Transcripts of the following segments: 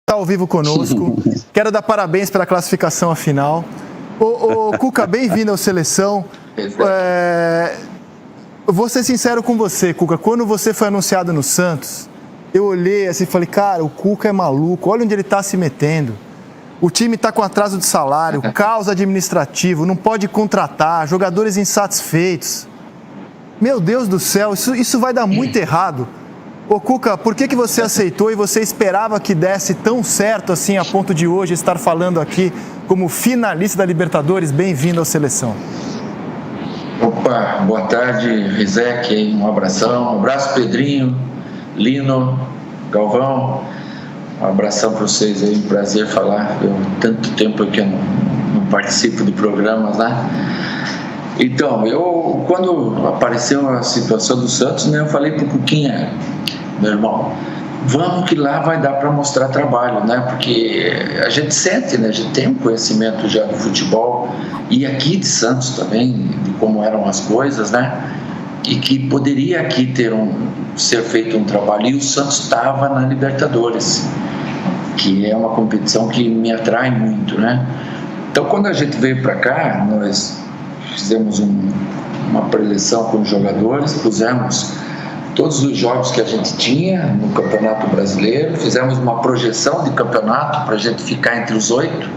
Está ao vivo conosco. Quero dar parabéns pela classificação à final. Ô Cuca, bem-vindo ao Seleção. Vou ser sincero com você, Cuca. Quando você foi anunciado no Santos, eu olhei assim e falei, cara, o Cuca é maluco. Olha onde ele está se metendo. O time está com atraso de salário, caos administrativo, não pode contratar, jogadores insatisfeitos. Meu Deus do céu, isso vai dar muito errado. Ô Cuca, por que você aceitou e você esperava que desse tão certo assim a ponto de hoje estar falando aqui como finalista da Libertadores? Bem-vindo à Seleção. Opa, boa tarde, Rizek, um abração, um abraço Pedrinho, Lino, Galvão, um abração para vocês aí, um prazer falar, tanto tempo que eu não participo de programas lá. Então, quando apareceu a situação do Santos, né, eu falei pro Cuquinha, meu irmão, vamos que lá vai dar para mostrar trabalho, né? Porque a gente sente, né? A gente tem um conhecimento já do futebol e aqui de Santos também, de como eram as coisas, né? E que poderia aqui ser feito um trabalho. E o Santos estava na Libertadores, que é uma competição que me atrai muito, né? Então, quando a gente veio para cá, nós fizemos uma preleção com os jogadores, pusemos todos os jogos que a gente tinha no Campeonato Brasileiro, fizemos uma projeção de campeonato para a gente ficar entre os 8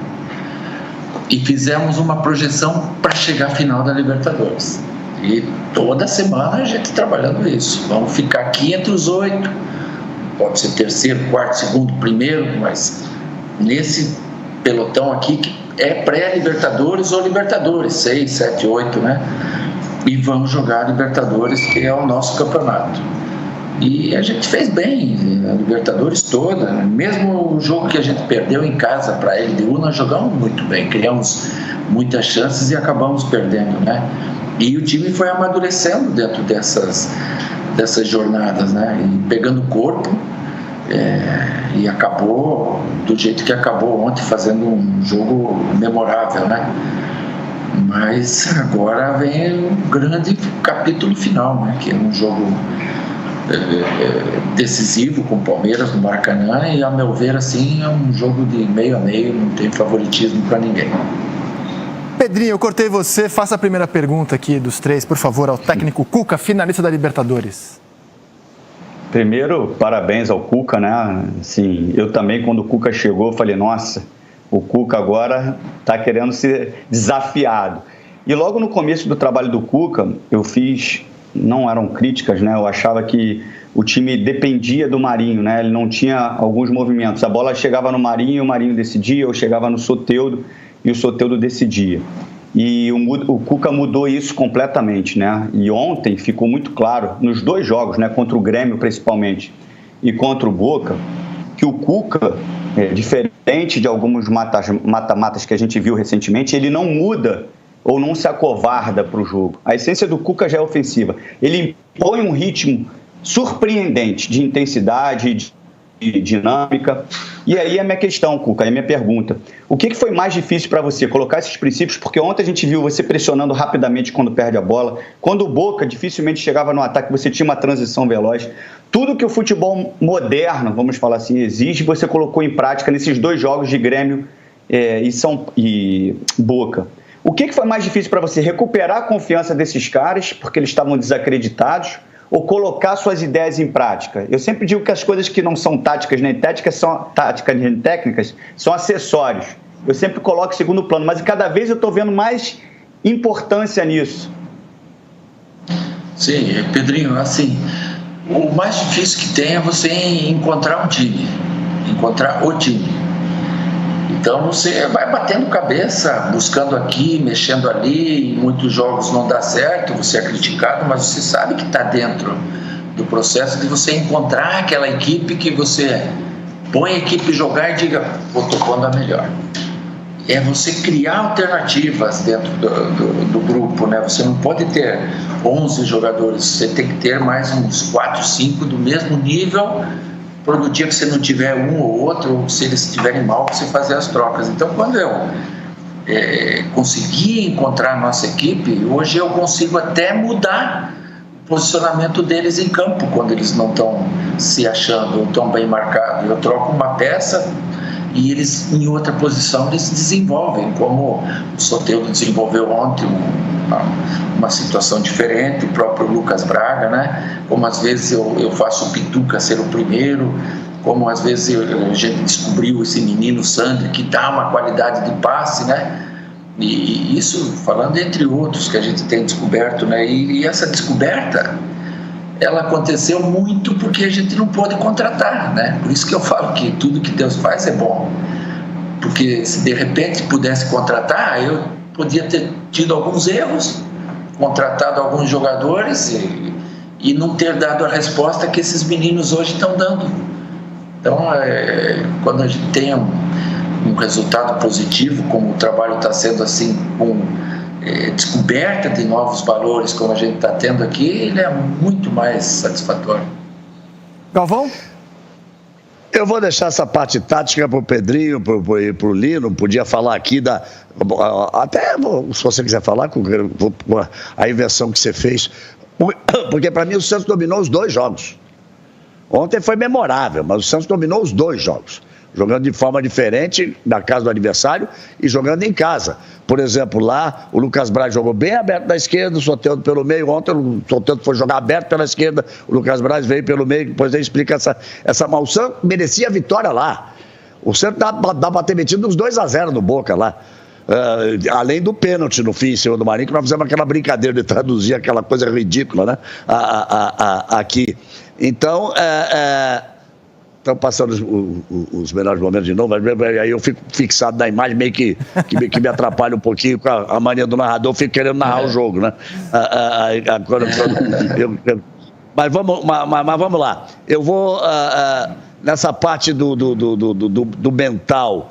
e fizemos uma projeção para chegar à final da Libertadores. E toda semana a gente trabalhando isso. Vamos ficar aqui entre os 8, pode ser terceiro, quarto, segundo, primeiro, mas nesse pelotão aqui que é pré-Libertadores ou Libertadores, 6, 7, 8, né? E vamos jogar a Libertadores, que é o nosso campeonato. E a gente fez bem a Libertadores toda, mesmo o jogo que a gente perdeu em casa para a LDU, nós jogamos muito bem, criamos muitas chances e acabamos perdendo, né? E o time foi amadurecendo dentro dessas jornadas, né? E pegando corpo, e acabou do jeito que acabou ontem, fazendo um jogo memorável, né? Mas agora vem o grande capítulo final, né? Que é um jogo decisivo com o Palmeiras no Maracanã e, a meu ver, assim, é um jogo de meio a meio, não tem favoritismo para ninguém. Pedrinho, eu cortei você, faça a primeira pergunta aqui dos três, por favor, ao técnico Cuca, finalista da Libertadores. Primeiro, parabéns ao Cuca, né? Assim, eu também, quando o Cuca chegou, falei, nossa, o Cuca agora está querendo ser desafiado. E logo no começo do trabalho do Cuca, não eram críticas, né? Eu achava que o time dependia do Marinho, né? Ele não tinha alguns movimentos. A bola chegava no Marinho e o Marinho decidia, ou chegava no Soteldo e o Soteldo decidia. E o Cuca mudou isso completamente, né? E ontem ficou muito claro, nos dois jogos, né? Contra o Grêmio principalmente e contra o Boca, que o Cuca, diferente de alguns mata-matas que a gente viu recentemente, ele não muda ou não se acovarda para o jogo. A essência do Cuca já é ofensiva. Ele impõe um ritmo surpreendente de intensidade, de dinâmica. E aí a minha questão, Cuca, a minha pergunta. O que foi mais difícil para você? Colocar esses princípios? Porque ontem a gente viu você pressionando rapidamente quando perde a bola. Quando o Boca dificilmente chegava no ataque, você tinha uma transição veloz. Tudo que o futebol moderno, vamos falar assim, exige, você colocou em prática nesses dois jogos de Grêmio e Boca. O que foi mais difícil para você? Recuperar a confiança desses caras, porque eles estavam desacreditados, ou colocar suas ideias em prática? Eu sempre digo que as coisas que não são táticas nem técnicas são acessórios. Eu sempre coloco em segundo plano, mas cada vez eu estou vendo mais importância nisso. Sim, Pedrinho, assim, o mais difícil que tem é você encontrar o time. Então você vai batendo cabeça, buscando aqui, mexendo ali, em muitos jogos não dá certo, você é criticado, mas você sabe que está dentro do processo de você encontrar aquela equipe que você põe a equipe jogar e diga, estou pondo a melhor. É você criar alternativas dentro do grupo, né? Você não pode ter 11 jogadores, você tem que ter mais uns 4, 5 do mesmo nível, para no dia que você não tiver um ou outro, ou se eles estiverem mal, você fazer as trocas. Então, quando eu consegui encontrar a nossa equipe, hoje eu consigo até mudar o posicionamento deles em campo, quando eles não estão se achando, estão bem marcados. Eu troco uma peça, e eles, em outra posição, eles se desenvolvem, como o Soteldo desenvolveu ontem uma situação diferente, o próprio Lucas Braga, né? Como às vezes eu faço o Pituca ser o primeiro, como às vezes a gente descobriu esse menino Sandri, que dá uma qualidade de passe, né? E isso, falando entre outros que a gente tem descoberto, né? E essa descoberta, ela aconteceu muito porque a gente não pôde contratar, né? Por isso que eu falo que tudo que Deus faz é bom. Porque se de repente pudesse contratar, eu podia ter tido alguns erros, contratado alguns jogadores e não ter dado a resposta que esses meninos hoje estão dando. Então, quando a gente tem um resultado positivo, como o trabalho está sendo assim, com descoberta de novos valores, como a gente está tendo aqui, ele é muito mais satisfatório. Galvão? Eu vou deixar essa parte tática para o Pedrinho, para o Lino. Podia falar aqui até se você quiser falar com a inversão que você fez, porque para mim o Santos dominou os 2 jogos. Ontem foi memorável, mas o Santos dominou os 2 jogos, jogando de forma diferente na casa do adversário e jogando em casa. Por exemplo, lá o Lucas Braz jogou bem aberto da esquerda, o Soteldo pelo meio. Ontem o Soteldo foi jogar aberto pela esquerda, o Lucas Braz veio pelo meio. Depois ele explica essa mal. O Santos merecia a vitória lá. O Santos dá para ter metido uns 2-0 no Boca lá. Além do pênalti no fim em cima do Marinho, que nós fizemos aquela brincadeira de traduzir aquela coisa ridícula, né? Aqui. Então, estão passando os melhores momentos de novo, aí eu fico fixado na imagem, meio que me atrapalha um pouquinho com a mania do narrador, eu fico querendo narrar o jogo, né? Mas vamos lá. Eu vou nessa parte do mental,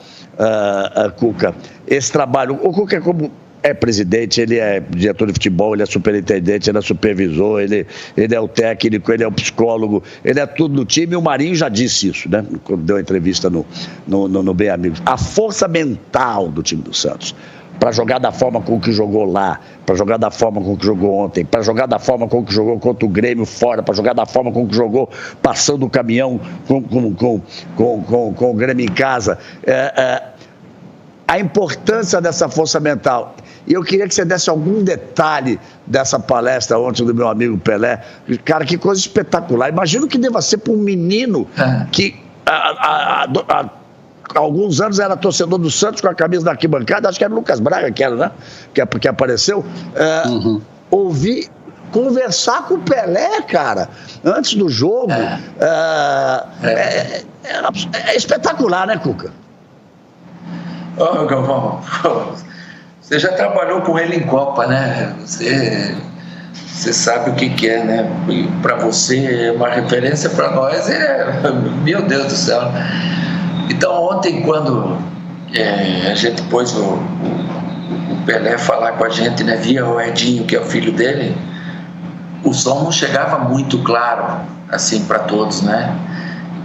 Cuca. Esse trabalho, o Cuca é presidente, ele é diretor de futebol, ele é superintendente, ele é supervisor, ele é o técnico, ele é o psicólogo, ele é tudo no time. E o Marinho já disse isso, né? Quando deu a entrevista no Bem Amigos. A força mental do time do Santos, para jogar da forma com que jogou lá, para jogar da forma com que jogou ontem, para jogar da forma com que jogou contra o Grêmio fora, para jogar da forma com que jogou passando o caminhão com o Grêmio em casa. A importância dessa força mental. E eu queria que você desse algum detalhe dessa palestra ontem do meu amigo Pelé. Cara, que coisa espetacular. Imagino que deva ser para um menino que há alguns anos era torcedor do Santos com a camisa da arquibancada, acho que era o Lucas Braga que era, né? Que apareceu. Ouvir, conversar com o Pelé, cara, antes do jogo. É espetacular, né, Cuca? Galvão, você já trabalhou com ele em Copa, né? Você sabe o que é, né? Para você, uma referência, para nós meu Deus do céu. Então, ontem, quando a gente pôs o Pelé falar com a gente, né, via o Edinho, que é o filho dele, o som não chegava muito claro, assim, para todos, né?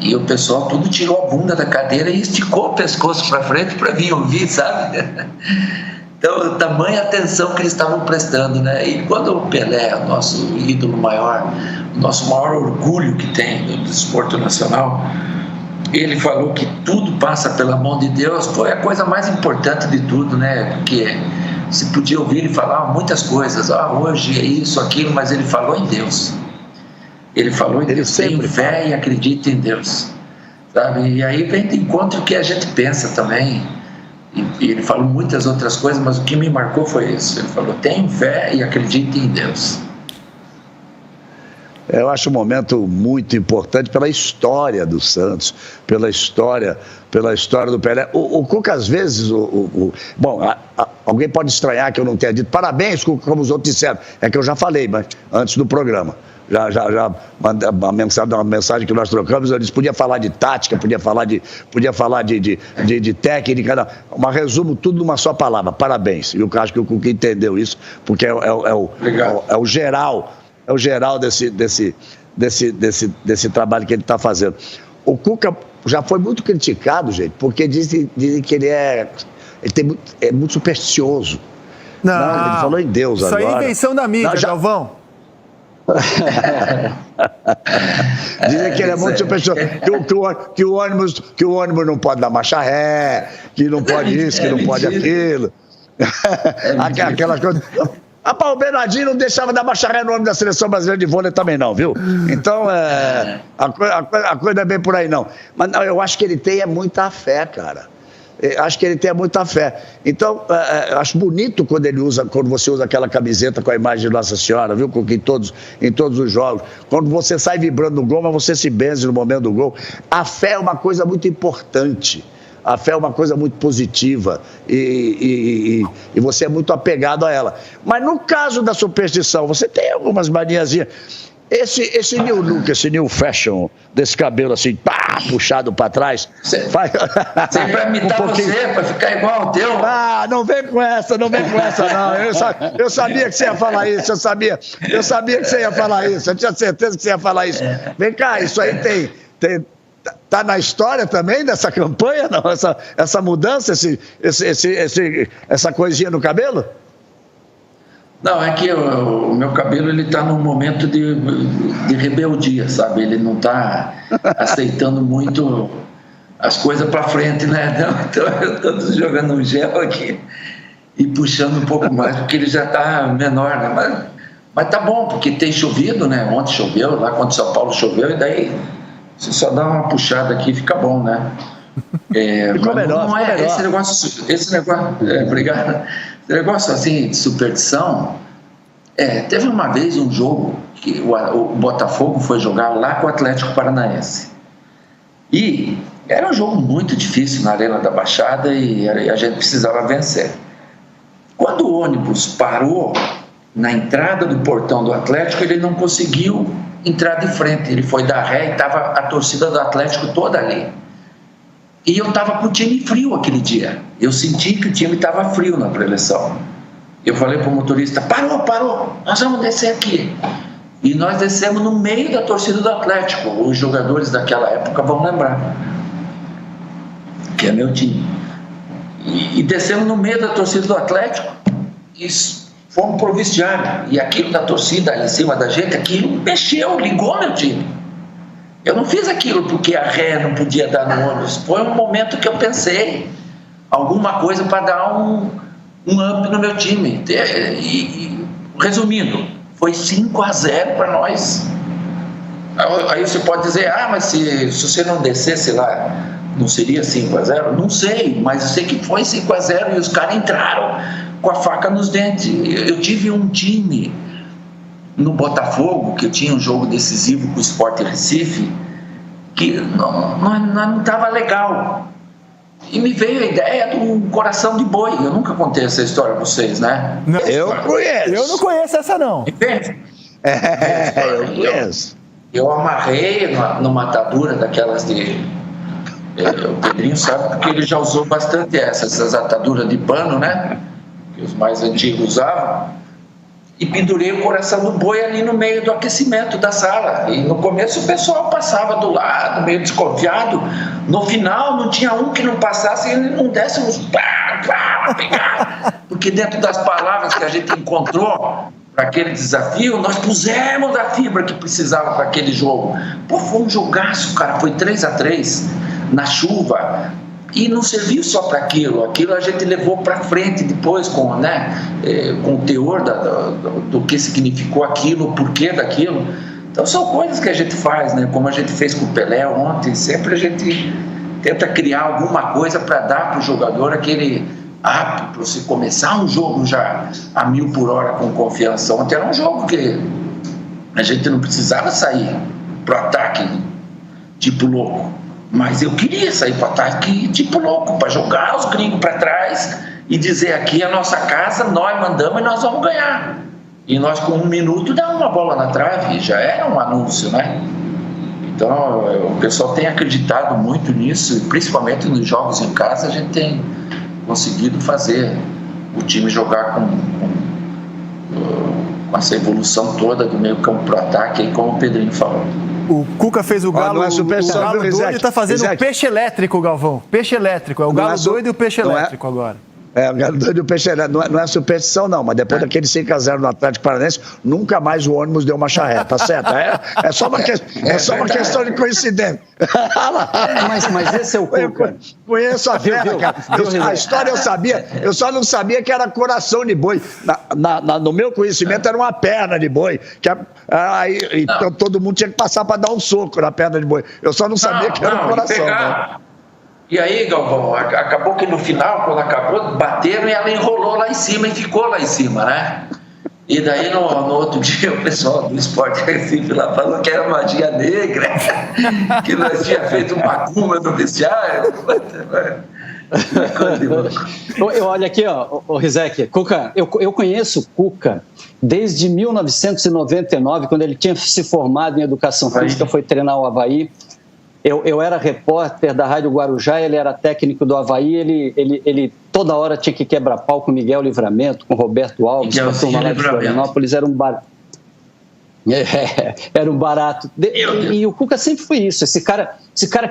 E o pessoal tudo tirou a bunda da cadeira e esticou o pescoço para frente para vir ouvir, sabe? Então, tamanha atenção que eles estavam prestando, né? E quando o Pelé, o nosso ídolo maior, o nosso maior orgulho que tem do esporte nacional, ele falou que tudo passa pela mão de Deus, foi a coisa mais importante de tudo, né? Porque se podia ouvir ele falar muitas coisas, hoje é isso, aquilo, mas ele falou em Deus. Ele falou em Deus, tenho fé e acredito em Deus, sabe? E aí vem de encontro o que a gente pensa também. E ele falou muitas outras coisas, mas o que me marcou foi isso. Ele falou, tenho fé e acredito em Deus. Eu acho um momento muito importante pela história do Santos, pela história do Pelé. O Cuca, às vezes, bom, alguém pode estranhar que eu não tenha dito parabéns, Cuca, como os outros disseram. É que eu já falei, mas antes do programa. Já mandei uma mensagem que nós trocamos, eu disse, podia falar de tática, podia falar de técnica, mas resumo tudo numa só palavra, parabéns. E eu acho que o Cuca entendeu isso, porque é o geral desse trabalho que ele está fazendo. O Cuca já foi muito criticado, gente, porque dizem que ele é muito supersticioso. Não, ele falou em Deus isso agora. Isso aí é invenção da mídia, Galvão. Dizem que ele é muito supersticioso, que o ônibus não pode dar marcha ré, que não pode isso, que não pode aquilo. Aquela coisa. Rapaz, o Bernardinho não deixava dar marcha ré no ônibus da Seleção Brasileira de Vôlei também não, viu? Então, a coisa é bem por aí não. Mas não, eu acho que ele tem muita fé, cara. Acho que ele tem muita fé. Então, acho bonito quando você usa aquela camiseta com a imagem de Nossa Senhora, viu? Em todos os jogos. Quando você sai vibrando no gol, mas você se benze no momento do gol. A fé é uma coisa muito importante. A fé é uma coisa muito positiva e você é muito apegado a ela. Mas no caso da superstição, você tem algumas maniazinhas. Esse new look, esse new fashion, desse cabelo assim, puxado para trás. Você vai imitar você, para ficar igual ao teu. Não vem com essa, não. Eu sabia que você ia falar isso, eu sabia que você ia falar isso, eu tinha certeza que você ia falar isso. Vem cá, isso aí tá na história também dessa campanha, não? Essa mudança, essa coisinha no cabelo? Não, é que o meu cabelo ele está num momento de rebeldia, sabe? Ele não está aceitando muito as coisas para frente, né? Então eu estou jogando um gel aqui e puxando um pouco mais, porque ele já está menor, né? Mas tá bom, porque tem chovido, né? Ontem choveu, lá quando São Paulo choveu, e daí você só dá uma puxada aqui e fica bom, né? Ficou melhor, não é melhor. Esse negócio, obrigado. Esse negócio assim de superstição, teve uma vez um jogo que o Botafogo foi jogar lá com o Atlético Paranaense. E era um jogo muito difícil na Arena da Baixada e a gente precisava vencer. Quando o ônibus parou na entrada do portão do Atlético, ele não conseguiu entrar de frente, ele foi dar ré e estava a torcida do Atlético toda ali. E eu estava com o time frio aquele dia, eu senti que o time estava frio na preleção. Eu falei para o motorista, parou, nós vamos descer aqui. E nós descemos no meio da torcida do Atlético, os jogadores daquela época vão lembrar, que é meu time. E descemos no meio da torcida do Atlético e fomos pro vestiário, e aquilo da torcida em cima da gente, aquilo mexeu, ligou meu time. Eu não fiz aquilo porque a ré não podia dar no ônibus, foi um momento que eu pensei alguma coisa para dar um up no meu time. E resumindo, foi 5-0 para nós. Aí você pode dizer, mas se você não descesse lá, não seria 5-0? Não sei, mas eu sei que foi 5-0 e os caras entraram com a faca nos dentes. Eu tive um time no Botafogo, que eu tinha um jogo decisivo com o Sport Recife, que não estava legal. E me veio a ideia do coração de boi. Eu nunca contei essa história para vocês, né? Não, eu conheço. Eu não conheço essa, não. Eu conheço. Eu amarrei numa atadura daquelas de... O Pedrinho sabe porque ele já usou bastante essas ataduras de pano, né? Que os mais antigos usavam. E pendurei o coração do boi ali no meio do aquecimento da sala. E no começo o pessoal passava do lado, meio desconfiado. No final não tinha um que não passasse e ele não desse uns pegar. Porque dentro das palavras que a gente encontrou para aquele desafio, nós pusemos a fibra que precisava para aquele jogo. Pô, foi um jogaço, cara. Foi 3-3 na chuva. E não serviu só para aquilo a gente levou para frente depois com o teor do que significou aquilo, o porquê daquilo. Então são coisas que a gente faz, né? Como a gente fez com o Pelé ontem, sempre a gente tenta criar alguma coisa para dar para o jogador aquele apto para você começar um jogo já a 1000 por hora com confiança. Ontem era um jogo que a gente não precisava sair pro ataque tipo louco. Mas eu queria sair para ataque tipo louco, para jogar os gringos para trás e dizer aqui é a nossa casa, nós mandamos e nós vamos ganhar. E nós com 1 minuto dá uma bola na trave, já era um anúncio, né? Então o pessoal tem acreditado muito nisso, e principalmente nos jogos em casa a gente tem conseguido fazer o time jogar com essa evolução toda do meio campo para o ataque, como o Pedrinho falou. O Cuca fez o Galo, não é superstição, o Galo doido e está fazendo o peixe elétrico, Galvão. Peixe elétrico, é o Galo doido e o peixe elétrico agora. O Antônio Peixe não é superstição, não, mas depois daquele 5-0 no Atlético Paranaense, nunca mais o ônibus deu uma charreta, tá certo? É só uma questão de coincidência. Mas esse é o Cuca. Conheço a fera, cara. A história eu sabia, eu só não sabia que era coração de boi. No meu conhecimento era uma perna de boi. Então todo mundo tinha que passar para dar um soco na perna de boi. Eu só não sabia que era o coração. E aí, Galvão, acabou que no final, quando acabou, bateram e ela enrolou lá em cima e ficou lá em cima, né? E daí no outro dia o pessoal do Esporte Recife lá falou que era magia negra, que nós tínhamos feito uma macumba no vestiário. Olha aqui, o Rizek, Cuca, eu conheço o Cuca desde 1999, quando ele tinha se formado em Educação Física, foi treinar o Avaí. Eu era repórter da Rádio Guarujá, ele era técnico do Avaí, ele toda hora tinha que quebrar pau com Miguel Livramento, com Roberto Alves, com a turma lá de Florianópolis, era um bar... Era um barato. E o Cuca sempre foi isso, esse cara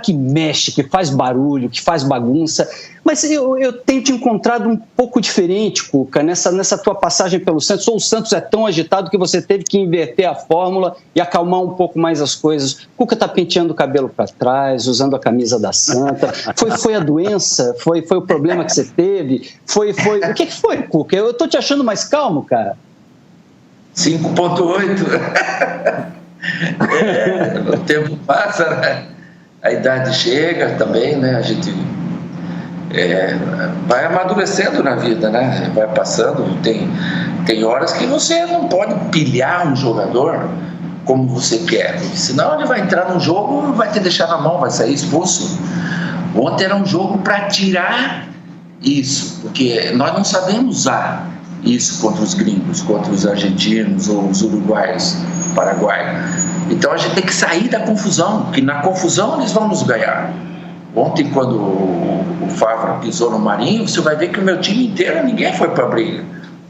que mexe, que faz barulho, que faz bagunça. Mas eu tenho te encontrado um pouco diferente, Cuca, nessa tua passagem pelo Santos. Ou o Santos é tão agitado que você teve que inverter a fórmula e acalmar um pouco mais as coisas. O Cuca tá penteando o cabelo para trás, usando a camisa da Santa. Foi a doença? Foi o problema que você teve? O que foi, Cuca? Eu tô te achando mais calmo, cara. 5,8. O tempo passa, né? A idade chega também, né? A gente vai amadurecendo na vida, né? Vai passando. Tem horas que você não pode pilhar um jogador como você quer, porque senão ele vai entrar no jogo, vai te deixar na mão, vai sair expulso. Ontem era um jogo para tirar isso, porque nós não sabemos usar isso contra os gringos, contra os argentinos ou os uruguaios, paraguaios. Então a gente tem que sair da confusão, porque na confusão eles vão nos ganhar. Ontem, quando o Favre pisou no Marinho, você vai ver que o meu time inteiro, ninguém foi para a briga.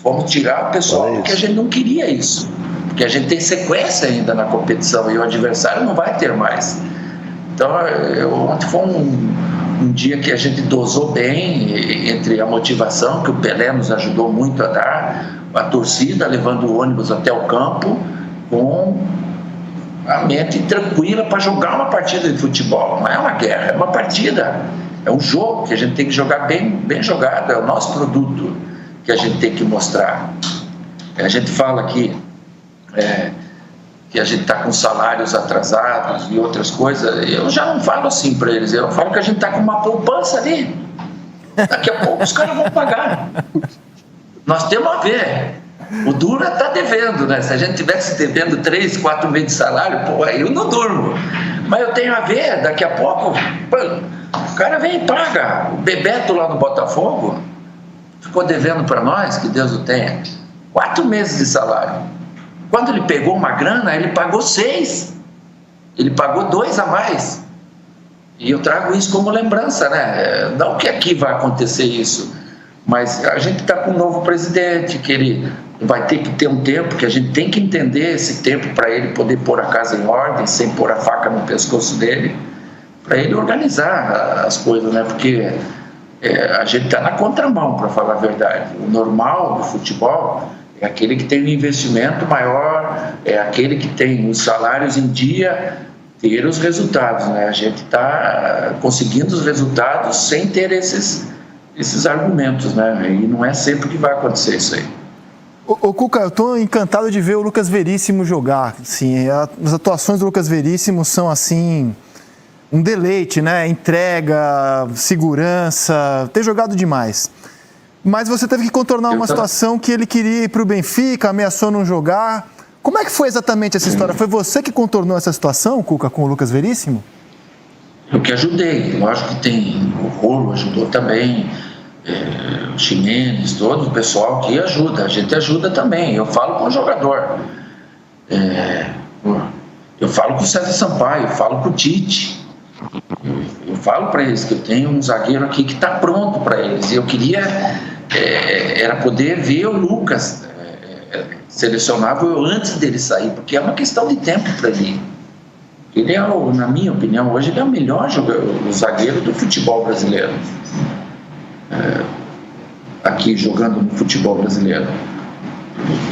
Vamos tirar o pessoal, porque a gente não queria isso, porque a gente tem sequência ainda na competição e o adversário não vai ter mais. Então ontem foi um dia que a gente dosou bem entre a motivação que o Pelé nos ajudou muito a dar, a torcida levando o ônibus até o campo com a mente tranquila para jogar uma partida de futebol. Não é uma guerra, é uma partida, é um jogo que a gente tem que jogar bem jogado, é o nosso produto que a gente tem que mostrar. A gente fala aqui que a gente está com salários atrasados e outras coisas. Eu já não falo assim para eles, eu falo que a gente está com uma poupança ali, daqui a pouco os caras vão pagar. Nós temos a ver. O Dura está devendo, né? Se a gente tivesse devendo 3, 4 meses de salário, pô, aí eu não durmo. Mas eu tenho a ver, daqui a pouco o cara vem e paga. O Bebeto lá no Botafogo ficou devendo para nós, que Deus o tenha, 4 meses de salário. Quando ele pegou uma grana, ele pagou 6. Ele pagou 2 a mais. E eu trago isso como lembrança, né? Não que aqui vai acontecer isso, mas a gente está com um novo presidente, que ele vai ter que ter um tempo, que a gente tem que entender esse tempo para ele poder pôr a casa em ordem, sem pôr a faca no pescoço dele, para ele organizar as coisas, né? Porque a gente está na contramão, para falar a verdade. O normal do futebol é aquele que tem um investimento maior, é aquele que tem os salários em dia, ter os resultados, né? A gente está conseguindo os resultados sem ter esses argumentos, né? E não é sempre que vai acontecer isso aí. Ô Cuca, eu estou encantado de ver o Lucas Veríssimo jogar. Assim, as atuações do Lucas Veríssimo são assim um deleite, né? Entrega, segurança, ter jogado demais. Mas você teve que contornar uma situação que ele queria ir para o Benfica, ameaçou não jogar. Como é que foi exatamente essa história? Foi você que contornou essa situação, Cuca, com o Lucas Veríssimo? Eu que ajudei. Lógico que tem o Rolo, ajudou também, o Ximenes, todo o pessoal que ajuda. A gente ajuda também. Eu falo com o jogador. Eu falo com o César Sampaio, eu falo com o Tite. Eu falo para eles que eu tenho um zagueiro aqui que está pronto para eles. Eu queria era poder ver o Lucas selecionável antes dele sair, porque é uma questão de tempo para ele. Ele é, na minha opinião, hoje ele é o melhor zagueiro do futebol brasileiro. aqui jogando no futebol brasileiro.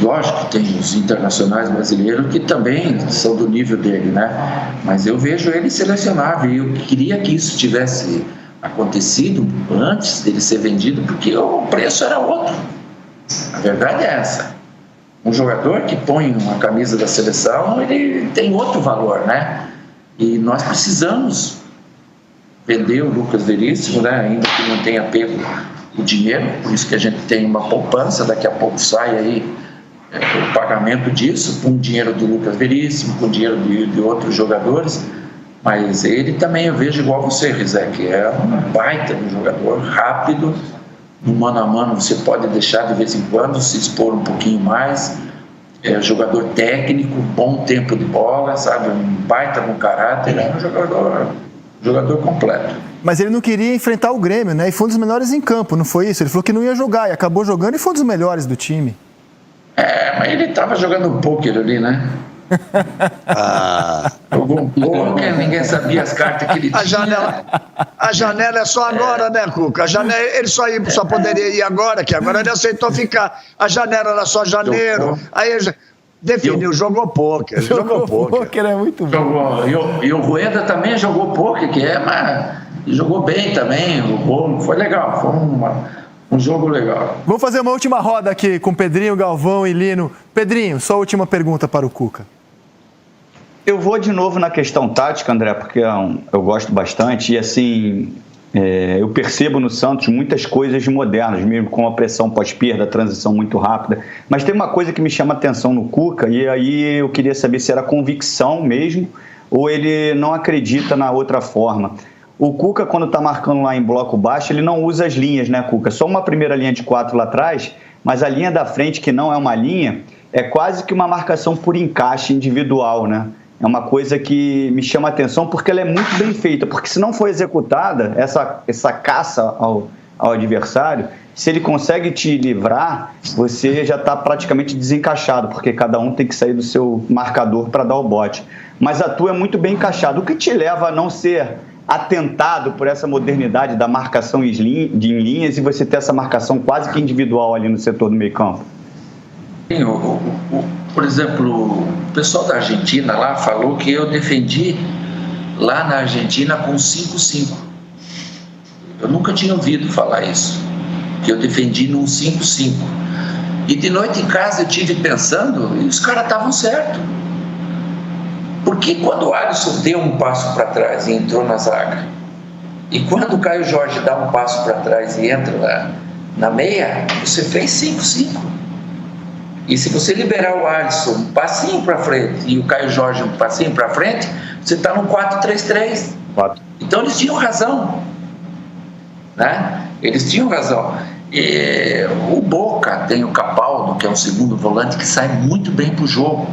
Lógico que tem os internacionais brasileiros que também são do nível dele, né? Mas eu vejo ele selecionável e eu queria que isso tivesse acontecido antes dele ser vendido, porque o preço era outro. A verdade é essa. Um jogador que põe uma camisa da seleção, ele tem outro valor, né? E nós precisamos vender o Lucas Veríssimo, né? Ainda que não tenha pego o dinheiro, por isso que a gente tem uma poupança, daqui a pouco sai aí o pagamento disso, com o dinheiro do Lucas Veríssimo, com o dinheiro de outros jogadores, mas ele também eu vejo igual você, Rizek, é um baita de um jogador, rápido, no mano a mano você pode deixar de vez em quando, se expor um pouquinho mais, é jogador técnico, bom tempo de bola, sabe, um baita com caráter, é um jogador completo. Mas ele não queria enfrentar o Grêmio, né? E foi um dos melhores em campo, não foi isso? Ele falou que não ia jogar e acabou jogando e foi um dos melhores do time. Mas ele estava jogando um pôquer ali, né? Jogou um pôquer, ninguém sabia as cartas que ele tinha. A janela é só agora, né, Cuca? Ele só poderia ir agora, que agora ele aceitou ficar. A janela era só janeiro. Aí ele definiu, jogou pôquer. Jogou pôquer, é muito bom. E o Rueda também jogou pôquer, mas jogou bem também. Foi legal, foi um jogo legal. Vamos fazer uma última roda aqui com Pedrinho, Galvão e Lino. Pedrinho, só a última pergunta para o Cuca. Eu vou de novo na questão tática, André, porque eu gosto bastante e assim, eu percebo no Santos muitas coisas modernas, mesmo com a pressão pós-perda, a transição muito rápida, mas tem uma coisa que me chama a atenção no Cuca e aí eu queria saber se era convicção mesmo ou ele não acredita na outra forma. O Cuca, quando está marcando lá em bloco baixo, ele não usa as linhas, né, Cuca? Só uma primeira linha de 4 lá atrás, mas a linha da frente, que não é uma linha, é quase que uma marcação por encaixe individual, né? É uma coisa que me chama a atenção porque ela é muito bem feita, porque se não for executada, essa caça ao adversário, se ele consegue te livrar, você já está praticamente desencaixado, porque cada um tem que sair do seu marcador para dar o bote. Mas a tua é muito bem encaixada. O que te leva a não ser atentado por essa modernidade da marcação em linhas e você ter essa marcação quase que individual ali no setor do meio campo? Por exemplo, o pessoal da Argentina lá falou que eu defendi lá na Argentina com 5-5. Eu nunca tinha ouvido falar isso, que eu defendi num 5-5. E de noite em casa eu estive pensando e os caras estavam certos. Porque quando o Alisson deu um passo para trás e entrou na zaga, e quando o Caio Jorge dá um passo para trás e entra na meia, você fez 5-5. E se você liberar o Alisson um passinho para frente e o Caio Jorge um passinho para frente, você está no 4-3-3. Então eles tinham razão, né? Eles tinham razão. E o Boca tem o Capaldo, que é o segundo volante, que sai muito bem para o jogo.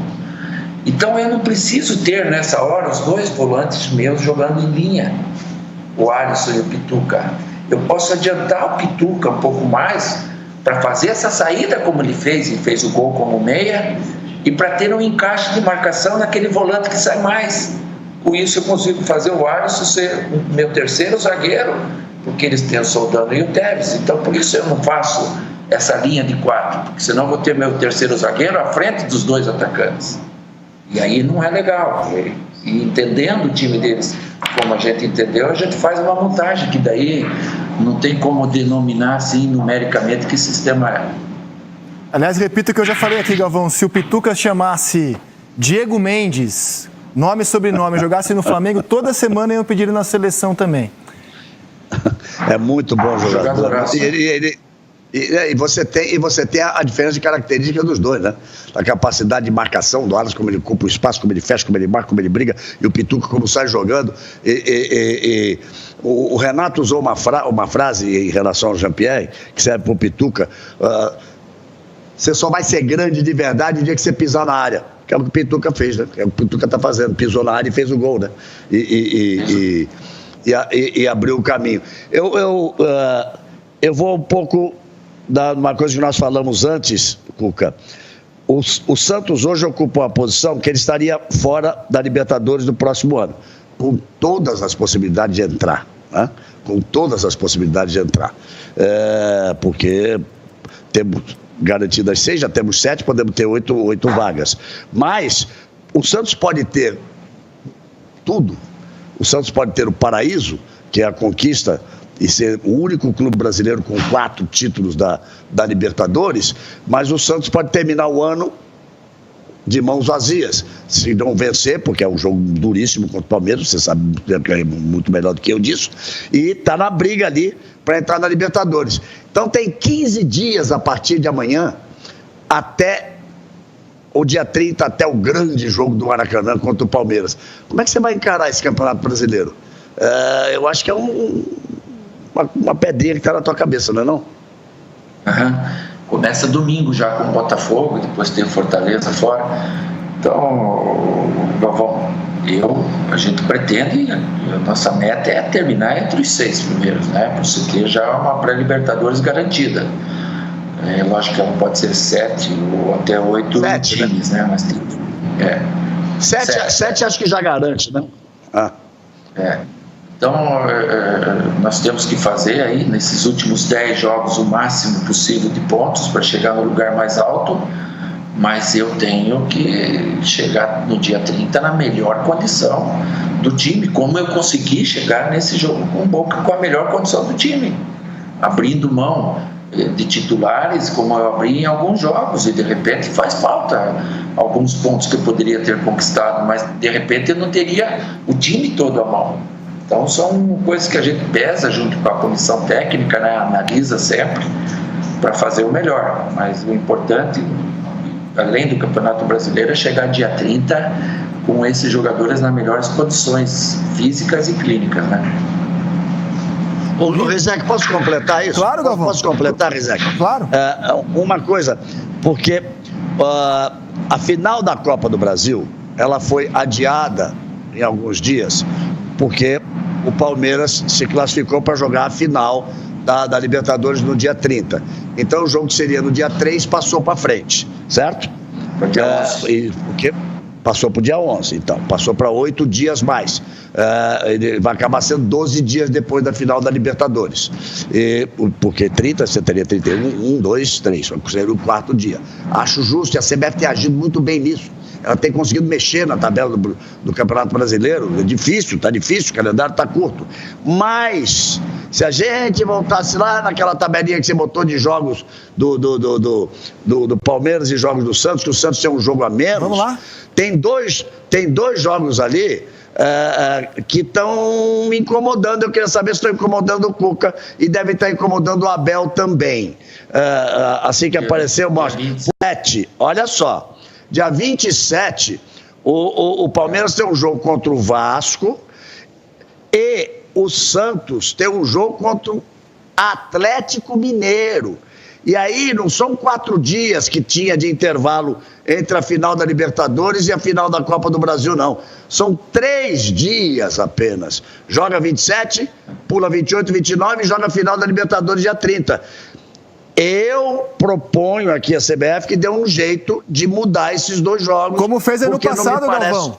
Então eu não preciso ter nessa hora os dois volantes meus jogando em linha, o Alisson e o Pituca. Eu posso adiantar o Pituca um pouco mais para fazer essa saída como ele fez, e fez o gol como meia, e para ter um encaixe de marcação naquele volante que sai mais. Com isso eu consigo fazer o Alisson ser o meu terceiro zagueiro, porque eles têm o Soldano e o Tevez. Então por isso eu não faço essa linha de 4, porque senão eu vou ter meu terceiro zagueiro à frente dos dois atacantes. E aí não é legal. E entendendo o time deles como a gente entendeu, a gente faz uma montagem, que daí não tem como denominar assim numericamente que sistema é. Aliás, repito o que eu já falei aqui, Galvão, se o Pituca chamasse Diego Mendes, nome e sobrenome, jogasse no Flamengo, toda semana iam pedir ele na seleção também. É muito bom jogador. E você tem a diferença de característica dos dois, né? A capacidade de marcação do Alisson, como ele ocupa o espaço, como ele fecha, como ele marca, como ele briga, e o Pituca como sai jogando. O Renato usou uma frase em relação ao Jean-Pierre, que serve para o Pituca: você só vai ser grande de verdade no dia que você pisar na área. Que é o que o Pituca fez, né? É o que o Pituca está fazendo, pisou na área e fez o gol, né? E abriu o caminho. Eu vou um pouco uma coisa que nós falamos antes, Cuca. O Santos hoje ocupa uma posição que ele estaria fora da Libertadores do próximo ano, com todas as possibilidades de entrar. né? Com todas as possibilidades de entrar. Porque temos garantidas 6, já temos 7, podemos ter 8 vagas. Mas o Santos pode ter tudo. O Santos pode ter o paraíso, que é a conquista, e ser o único clube brasileiro com 4 títulos da Libertadores, mas o Santos pode terminar o ano de mãos vazias, se não vencer, porque é um jogo duríssimo contra o Palmeiras, você sabe muito melhor do que eu disso, e está na briga ali para entrar na Libertadores. Então tem 15 dias a partir de amanhã, até o dia 30, até o grande jogo do Maracanã contra o Palmeiras. Como é que você vai encarar esse Campeonato Brasileiro? Eu acho que é uma pedrinha que está na tua cabeça, não é não? Começa domingo já com o Botafogo, depois tem o Fortaleza fora. Então, Galvão, a gente pretende, a nossa meta é terminar entre os 6 primeiros, né? Para você ter já uma pré-Libertadores garantida. Lógico que ela pode ser 7 ou até 8 times, né? Mas tem. 7 acho que já garante, né? Então, nós temos que fazer aí, nesses últimos 10 jogos, o máximo possível de pontos para chegar no lugar mais alto, mas eu tenho que chegar no dia 30 na melhor condição do time, como eu consegui chegar nesse jogo com o Boca com a melhor condição do time, abrindo mão de titulares, como eu abri em alguns jogos, e de repente faz falta alguns pontos que eu poderia ter conquistado, mas de repente eu não teria o time todo à mão. Então são coisas que a gente pesa junto com a comissão técnica, né? Analisa sempre para fazer o melhor, mas o importante, além do Campeonato Brasileiro, é chegar dia 30 com esses jogadores nas melhores condições físicas e clínicas, né? Ô, Rizek, posso completar isso? Claro, Galvão. Posso completar, Rizek? Claro. Uma coisa, porque a final da Copa do Brasil, ela foi adiada em alguns dias, porque o Palmeiras se classificou para jogar a final da Libertadores no dia 30. Então o jogo que seria no dia 3 passou para frente, certo? Porque passou para o dia 11, então passou para 8 dias mais. Ele vai acabar sendo 12 dias depois da final da Libertadores. Porque 30, você teria 31, 1, 2, 3, seria o 4º dia. Acho justo, e a CBF tem agido muito bem nisso. Ela tem conseguido mexer na tabela do Campeonato Brasileiro. É difícil, está difícil, o calendário está curto. Mas, se a gente voltasse lá naquela tabelinha que você botou de jogos do Palmeiras e jogos do Santos, que o Santos tem um jogo a menos. Vamos lá. Tem dois jogos ali que estão me incomodando. Eu queria saber se estão incomodando o Cuca e devem estar incomodando o Abel também. Assim que apareceu, mostra. Olha só. Dia 27, o Palmeiras tem um jogo contra o Vasco e o Santos tem um jogo contra o Atlético Mineiro. E aí não são 4 dias que tinha de intervalo entre a final da Libertadores e a final da Copa do Brasil, não. São 3 dias apenas. Joga 27, pula 28, 29 e joga a final da Libertadores dia 30. Eu proponho aqui a CBF que dê um jeito de mudar esses 2 jogos. Como fez ano passado, Galvão.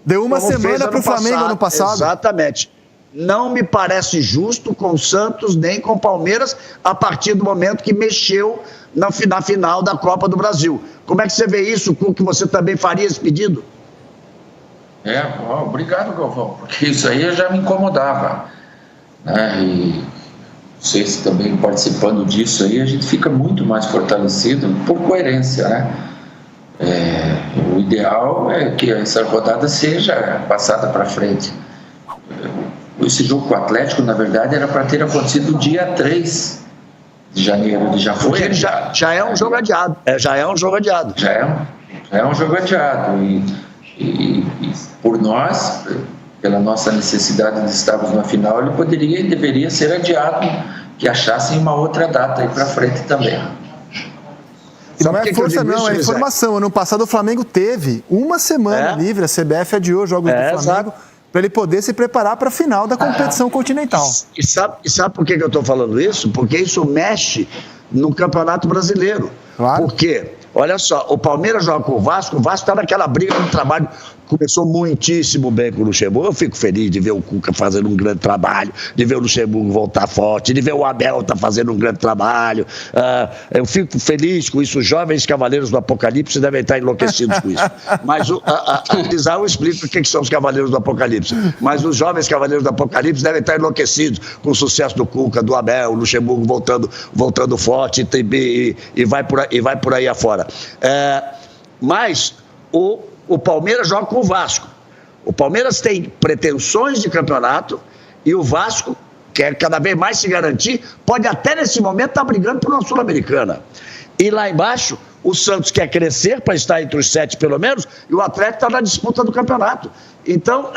Deu uma semana para o Flamengo ano passado. Exatamente. Não me parece justo com o Santos nem com o Palmeiras a partir do momento que mexeu na final da Copa do Brasil. Como é que você vê isso, que você também faria esse pedido? Obrigado, Galvão, porque isso aí já me incomodava, né? E vocês também participando disso aí, a gente fica muito mais fortalecido por coerência, né? O ideal é que essa rodada seja passada para frente. Esse jogo com o Atlético, na verdade, era para ter acontecido no dia 3 de janeiro. Ele já foi. Ele já é um jogo adiado. Já é um jogo adiado. Já é um jogo adiado. E por nós, pela nossa necessidade de estarmos na final, ele poderia e deveria ser adiado, que achassem uma outra data aí para frente também. E não é força, não, é informação. Ano passado o Flamengo teve uma semana livre, a CBF adiou jogos do Flamengo para ele poder se preparar para a final da competição continental. E sabe por que eu estou falando isso? Porque isso mexe no Campeonato Brasileiro. Claro. Por quê? Olha só, o Palmeiras joga com o Vasco está naquela briga no trabalho começou muitíssimo bem com o Luxemburgo. Eu fico feliz de ver o Cuca fazendo um grande trabalho, de ver o Luxemburgo voltar forte, de ver o Abel fazendo um grande trabalho. Eu fico feliz com isso. Os jovens cavaleiros do Apocalipse devem estar enlouquecidos com isso. Mas eu explico o que são os cavaleiros do Apocalipse. Mas os jovens cavaleiros do Apocalipse devem estar enlouquecidos com o sucesso do Cuca, do Abel, o Luxemburgo voltando forte e vai por aí afora. Mas o Palmeiras joga com o Vasco. O Palmeiras tem pretensões de campeonato e o Vasco quer cada vez mais se garantir, pode até nesse momento estar brigando por uma Sul-Americana. E lá embaixo, o Santos quer crescer para estar entre os 7 pelo menos, e o Atlético está na disputa do campeonato. Então,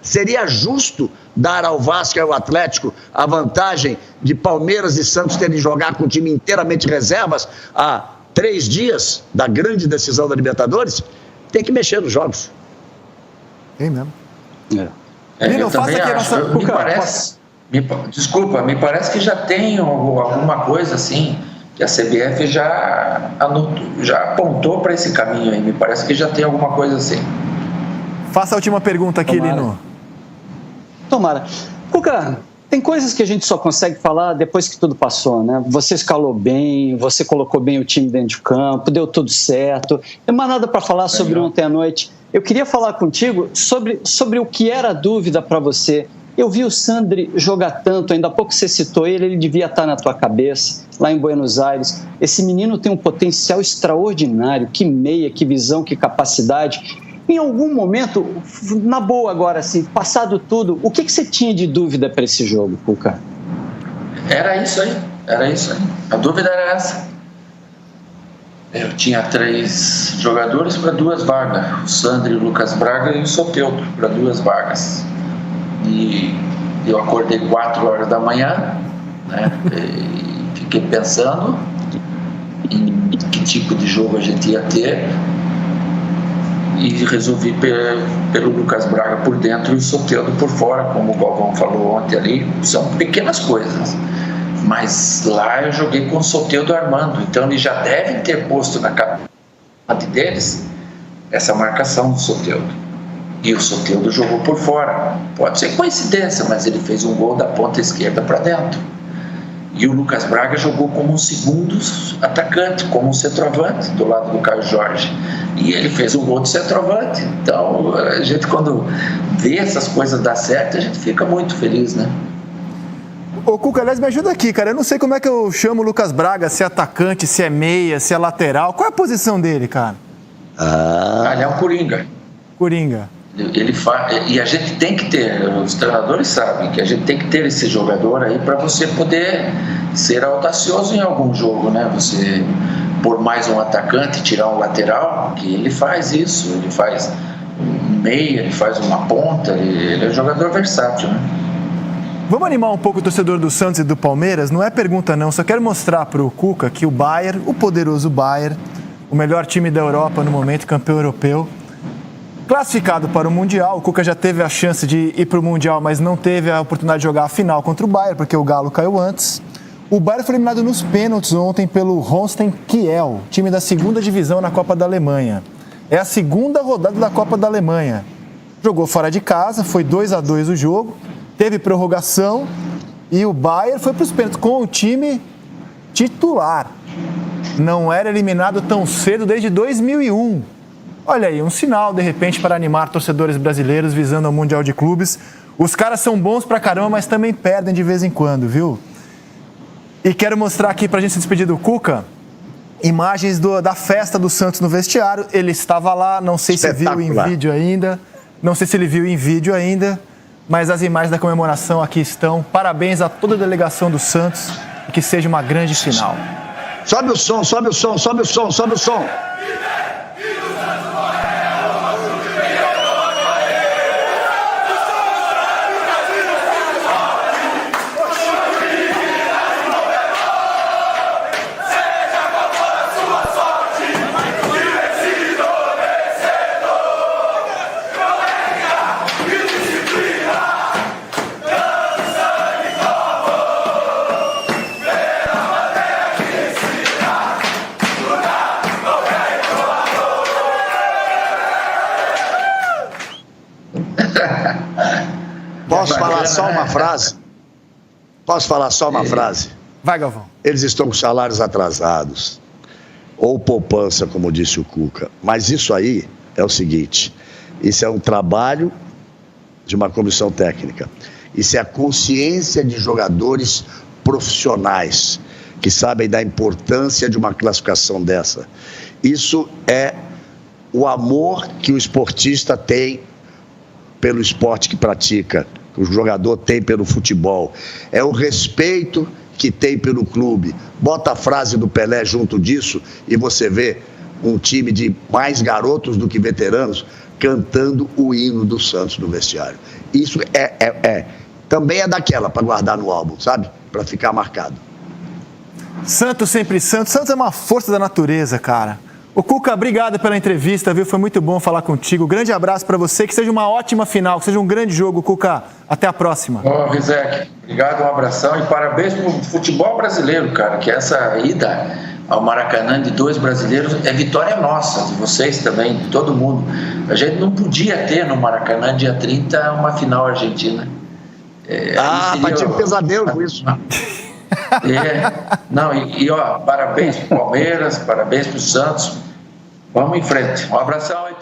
seria justo dar ao Vasco e ao Atlético a vantagem de Palmeiras e Santos terem de jogar com o time inteiramente reservas há 3 dias da grande decisão da Libertadores. Tem que mexer nos jogos. Tem mesmo. Eu também acho. Me parece que já tem alguma coisa assim, que a CBF já apontou para esse caminho aí. Me parece que já tem alguma coisa assim. Faça a última pergunta aqui, Lino. Tomara. Cuca, tem coisas que a gente só consegue falar depois que tudo passou, né? Você escalou bem, você colocou bem o time dentro de campo, deu tudo certo. Não tem mais nada para falar sobre ontem à noite. Eu queria falar contigo sobre o que era dúvida para você. Eu vi o Sandri jogar tanto, ainda há pouco você citou ele devia estar na tua cabeça, lá em Buenos Aires. Esse menino tem um potencial extraordinário, que meia, que visão, que capacidade. Em algum momento, na boa agora, assim, passado tudo, o que você tinha de dúvida para esse jogo, Cuca? Era isso aí. A dúvida era essa. Eu tinha 3 jogadores para 2 vagas, o Sandri, o Lucas Braga e o Soteldo para 2 vagas. E eu acordei 4 horas da manhã, né, e fiquei pensando em que tipo de jogo a gente ia ter. E resolvi pelo Lucas Braga por dentro e o Soteldo por fora, como o Galvão falou ontem ali. São pequenas coisas, mas lá eu joguei com o Soteldo armando, então eles já devem ter posto na cabeça deles essa marcação do Soteldo. E o Soteldo jogou por fora. Pode ser coincidência, mas ele fez um gol da ponta esquerda para dentro. E o Lucas Braga jogou como um segundo atacante, como um centroavante do lado do Caio Jorge. E ele fez um gol de centroavante. Então, a gente quando vê essas coisas dar certo, a gente fica muito feliz, né? Ô, Cuca, aliás, me ajuda aqui, cara. Eu não sei como é que eu chamo o Lucas Braga, se é atacante, se é meia, se é lateral. Qual é a posição dele, cara? Ele é um coringa. Coringa. Ele e a gente tem que ter, os treinadores sabem que a gente tem que ter esse jogador aí para você poder ser audacioso em algum jogo, né? Você por mais um atacante, tirar um lateral, que ele faz isso, ele faz um meia, ele faz uma ponta, ele é um jogador versátil, né? Vamos animar um pouco o torcedor do Santos e do Palmeiras? Não é pergunta não, só quero mostrar para o Cuca que o Bayern, o poderoso Bayern, o melhor time da Europa no momento, campeão europeu, classificado para o Mundial. O Cuca já teve a chance de ir para o Mundial, mas não teve a oportunidade de jogar a final contra o Bayern, porque o Galo caiu antes. O Bayern foi eliminado nos pênaltis ontem pelo Holstein Kiel, time da 2ª divisão na Copa da Alemanha. É a 2ª rodada da Copa da Alemanha. Jogou fora de casa, foi 2-2 o jogo, teve prorrogação e o Bayern foi para os pênaltis com o time titular. Não era eliminado tão cedo desde 2001. Olha aí, um sinal, de repente, para animar torcedores brasileiros visando ao Mundial de Clubes. Os caras são bons pra caramba, mas também perdem de vez em quando, viu? E quero mostrar aqui, pra gente se despedir do Cuca, imagens da festa do Santos no vestiário. Ele estava lá, não sei se viu em vídeo ainda. Não sei se ele viu em vídeo ainda, mas as imagens da comemoração aqui estão. Parabéns a toda a delegação do Santos e que seja uma grande final. Sobe o som, sobe o som, sobe o som, sobe o som. Posso falar só uma frase? Posso falar só uma frase? Vai, Galvão. Eles estão com salários atrasados, ou poupança, como disse o Cuca. Mas isso aí é o seguinte, isso é um trabalho de uma comissão técnica. Isso é a consciência de jogadores profissionais que sabem da importância de uma classificação dessa. Isso é o amor que o esportista tem pelo esporte que pratica, que o jogador tem pelo futebol. É o respeito que tem pelo clube. Bota a frase do Pelé junto disso e você vê um time de mais garotos do que veteranos cantando o hino do Santos no vestiário. Isso também é daquela para guardar no álbum, sabe? Para ficar marcado. Santos sempre Santos. Santos é uma força da natureza, cara. Ô Cuca, obrigado pela entrevista, viu? Foi muito bom falar contigo. Grande abraço para você, que seja uma ótima final, que seja um grande jogo, Cuca. Até a próxima. Ô, Rizek, obrigado, um abração e parabéns pro futebol brasileiro, cara, que essa ida ao Maracanã de 2 brasileiros é vitória nossa, de vocês também, de todo mundo. A gente não podia ter no Maracanã, dia 30, uma final argentina. Mas tinha um pesadelo com isso. Ó, parabéns pro Palmeiras, parabéns pro Santos. Vamos em frente. Um abração aí.